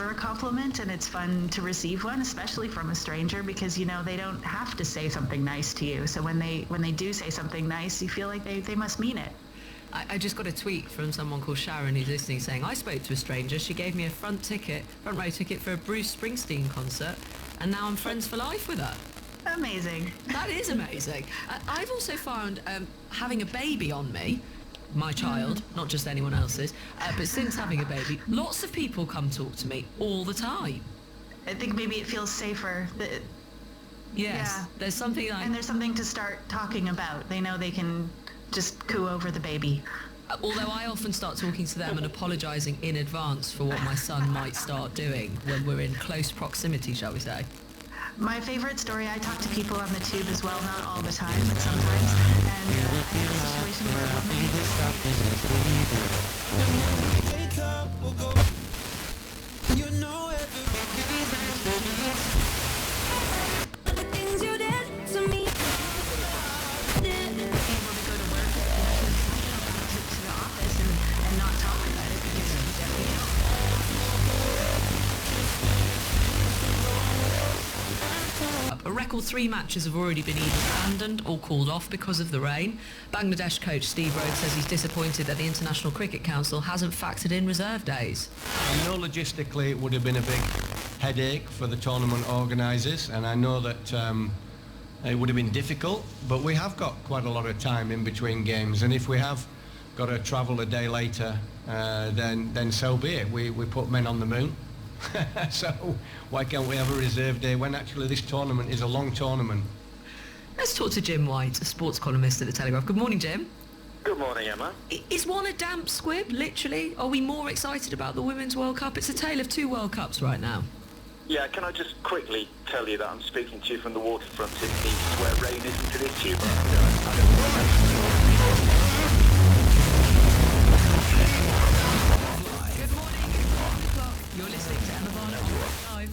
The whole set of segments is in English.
a compliment, and it's fun to receive one, especially from a stranger, because they don't have to say something nice to you. So when they do say something nice, you feel like they must mean it. I just got a tweet from someone called Sharon who's listening saying, I spoke to a stranger, she gave me a front row ticket for a Bruce Springsteen concert, and now I'm friends for life with her. Amazing. That is amazing. I've also found having a baby on me, my child, not just anyone else's, but since having a baby, lots of people come talk to me all the time. I think maybe it feels safer. Yes, yeah. There's something like... And there's something to start talking about. They know they can just coo over the baby. Although I often start talking to them and apologising in advance for what my son might start doing when we're in close proximity, shall we say. My favourite story, I talk to people on the tube as well, not all the time, but sometimes, and I had a situation where a A record 3 matches have already been either abandoned or called off because of the rain. Bangladesh coach Steve Rhodes says he's disappointed that the International Cricket Council hasn't factored in reserve days. I know logistically it would have been a big headache for the tournament organisers, and I know that it would have been difficult, but we have got quite a lot of time in between games, and if we have got to travel a day later, then so be it. We put men on the moon. So why can't we have a reserve day when actually this tournament is a long tournament? Let's talk to Jim White, a sports columnist at The Telegraph. Good morning, Jim. Good morning, Emma. Is one a damp squib, literally? Are we more excited about the Women's World Cup? It's a tale of 2 World Cups right now. Yeah, can I just quickly tell you that I'm speaking to you from the waterfront in Nice, where rain isn't an issue. Good morning. You're listening to Emma Barnett Live.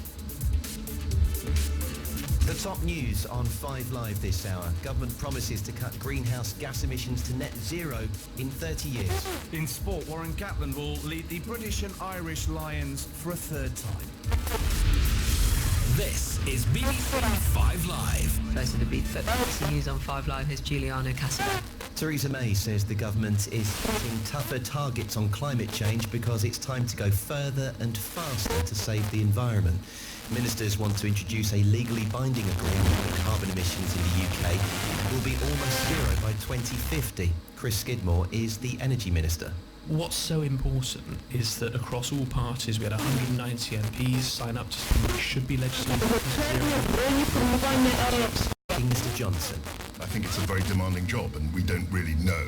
The top news on 5 Live this hour. Government promises to cut greenhouse gas emissions to net zero in 30 years. In sport, Warren Gatland will lead the British and Irish Lions for a 3rd time. This is BBC 5 Live. Close to the beat, BBC News on 5 Live. Here's Giuliano Cassano. Theresa May says the government is setting tougher targets on climate change because it's time to go further and faster to save the environment. Ministers want to introduce a legally binding agreement that carbon emissions in the UK will be almost zero by 2050. Chris Skidmore is the Energy Minister. What's so important is that across all parties we had 190 MPs sign up to something that should be legislated. Mr Johnson. I think it's a very demanding job, and we don't really know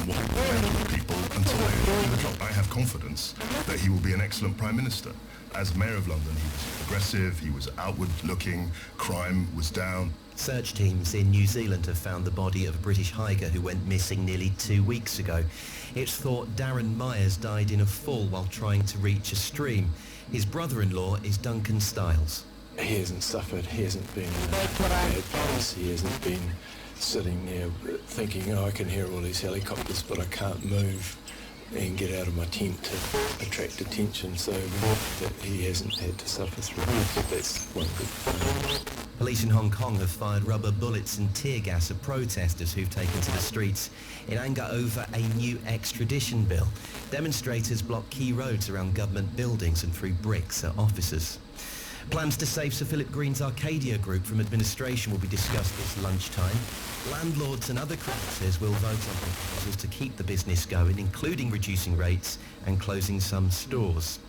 what will happen with people until they do the job. I have confidence that he will be an excellent Prime Minister. As Mayor of London, he was progressive, he was outward-looking, crime was down. Search teams in New Zealand have found the body of a British hiker who went missing nearly 2 weeks ago. It's thought Darren Myers died in a fall while trying to reach a stream. His brother-in-law is Duncan Stiles. He hasn't suffered, he hasn't been in a bad place, he hasn't been sitting there thinking, I can hear all these helicopters but I can't move and get out of my tent to attract attention, so that he hasn't had to suffer through it. That's one good thing. Police in Hong Kong have fired rubber bullets and tear gas at protesters who've taken to the streets in anger over a new extradition bill. Demonstrators blocked key roads around government buildings and threw bricks at officers. Plans to save Sir Philip Green's Arcadia Group from administration will be discussed this lunchtime. Landlords and other creditors will vote on proposals to keep the business going, including reducing rates and closing some stores.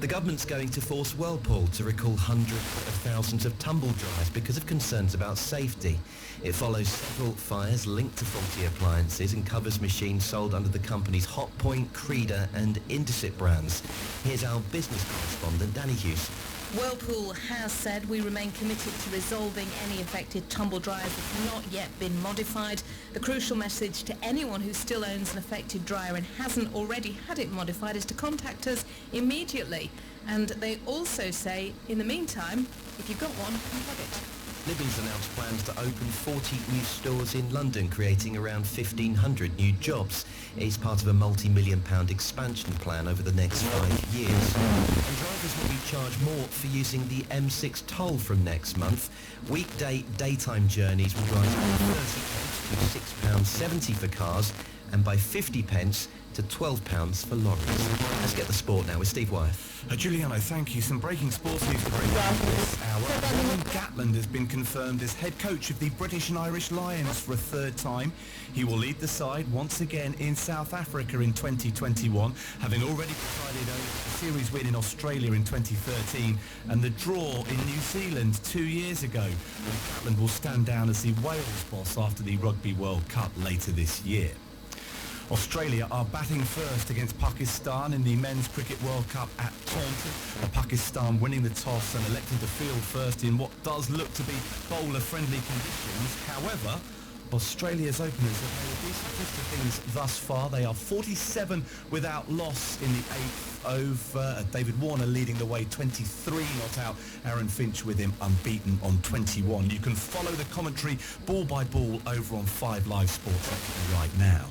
The government's going to force Whirlpool to recall hundreds of thousands of tumble dryers because of concerns about safety. It follows several fires linked to faulty appliances and covers machines sold under the company's Hotpoint, Creda and Indesit brands. Here's our business correspondent, Danny Hughes. Whirlpool has said we remain committed to resolving any affected tumble dryers that have not yet been modified. The crucial message to anyone who still owns an affected dryer and hasn't already had it modified is to contact us immediately. And they also say, in the meantime, if you've got one, plug it. Libby's announced plans to open 40 new stores in London, creating around 1,500 new jobs. It's part of a multi-million-pound expansion plan over the next 5 years. And drivers will be charge more for using the M6 toll from next month. Weekday daytime journeys will rise from 30 pence to £6.70 for cars and by 50 pence to £12 for lorries. Let's get the sport now with Steve Wyeth. Giuliano, thank you. Some breaking sports news to break down this hour. Warren Gatland has been confirmed as head coach of the British and Irish Lions for a third time. He will lead the side once again in South Africa in 2021, having already presided over a series win in Australia in 2013 and the draw in New Zealand 2 years ago. And Gatland will stand down as the Wales boss after the Rugby World Cup later this year. Australia are batting first against Pakistan in the Men's Cricket World Cup at Taunton. Pakistan winning the toss and electing to field first in what does look to be bowler-friendly conditions. However, Australia's openers have made a decent fist of things thus far. They are 47 without loss in the eighth over. David Warner leading the way, 23 not out. Aaron Finch with him unbeaten on 21. You can follow the commentary ball by ball over on 5 Live Sports right now.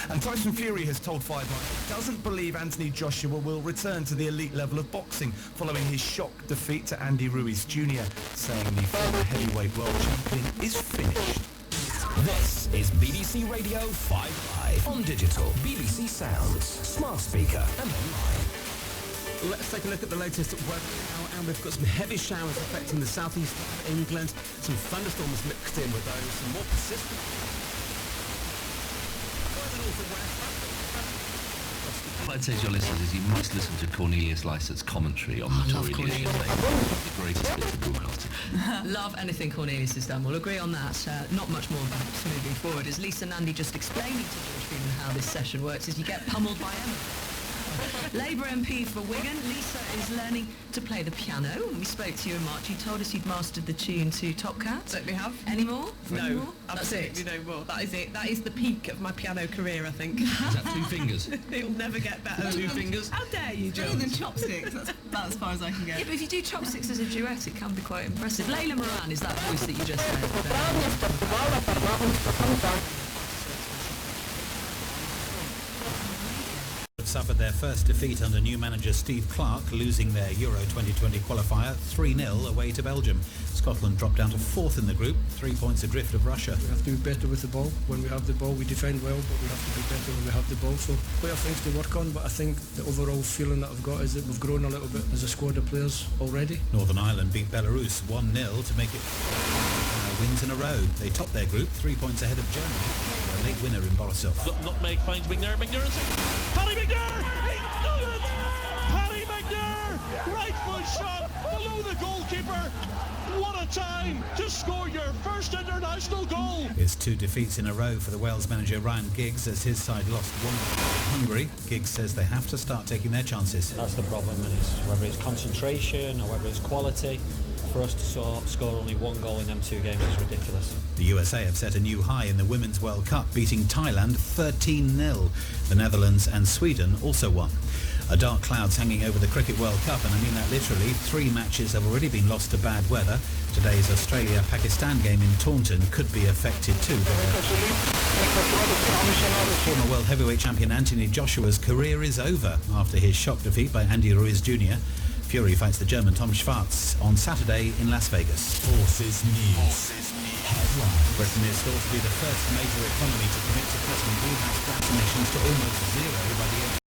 And Tyson Fury has told 5 Live he doesn't believe Anthony Joshua will return to the elite level of boxing following his shock defeat to Andy Ruiz Jr., saying the former heavyweight world champion is finished. This is BBC Radio 5 Live on digital, BBC Sounds, smart speaker and online. Let's take a look at the latest weather now, and we've got some heavy showers affecting the southeast of England, some thunderstorms mixed in with those, some more persistent. What I'd say to your listeners is you must listen to Cornelius Lycett's commentary on the Tory leadership. The greatest bits of broadcasting. Love anything Cornelius has done. We'll agree on that. Not much more perhaps moving forward. As Lisa Nandy just explaining to George Freeman how this session works is you get pummeled by Emma. Labour MP for Wigan, Lisa is learning to play the piano. When we spoke to you in March, you told us you'd mastered the tune to Top Cat. Certainly have. Any more? No, more? absolutely no more. That is it. That is the peak of my piano career, I think. Is that 2 fingers? It'll never get better. 2 fingers? How dare you, George? Better than chopsticks. That's as far as I can go. Yeah, but if you do chopsticks as a duet, it can be quite impressive. Layla Moran is that voice that you just heard. Suffered their first defeat under new manager Steve Clarke, losing their Euro 2020 qualifier 3-0 away to Belgium. Scotland dropped down to 4th in the group, 3 points adrift of Russia. We have to be better with the ball. When we have the ball, we defend well, but we have to be better when we have the ball. So we have things to work on, but I think the overall feeling that I've got is that we've grown a little bit as a squad of players already. Northern Ireland beat Belarus 1-0 to make it wins in a row. They topped their group, 3 points ahead of Germany. A late winner in Borisov. Nutmeg finds McNair. McNair is Paddy McNair! He's done it! Paddy McNair! Right foot shot below the goalkeeper. What a time to score your first international goal! It's 2 defeats in a row for the Wales manager Ryan Giggs as his side lost 1 to Hungary. Giggs says they have to start taking their chances. That's the problem, and it's whether it's concentration or whether it's quality. For us to score only 1 goal in them 2 games is ridiculous. The USA have set a new high in the Women's World Cup, beating Thailand 13-0. The Netherlands and Sweden also won. A dark cloud's hanging over the Cricket World Cup, and I mean that literally. 3 matches have already been lost to bad weather. Today's Australia-Pakistan game in Taunton could be affected too. Former world heavyweight champion Anthony Joshua's career is over after his shock defeat by Andy Ruiz Jr. Fury fights the German Tom Schwarz on Saturday in Las Vegas. Forces News. Headline. Britain is thought to be the first major economy to commit to cutting greenhouse gas emissions to almost zero by the end.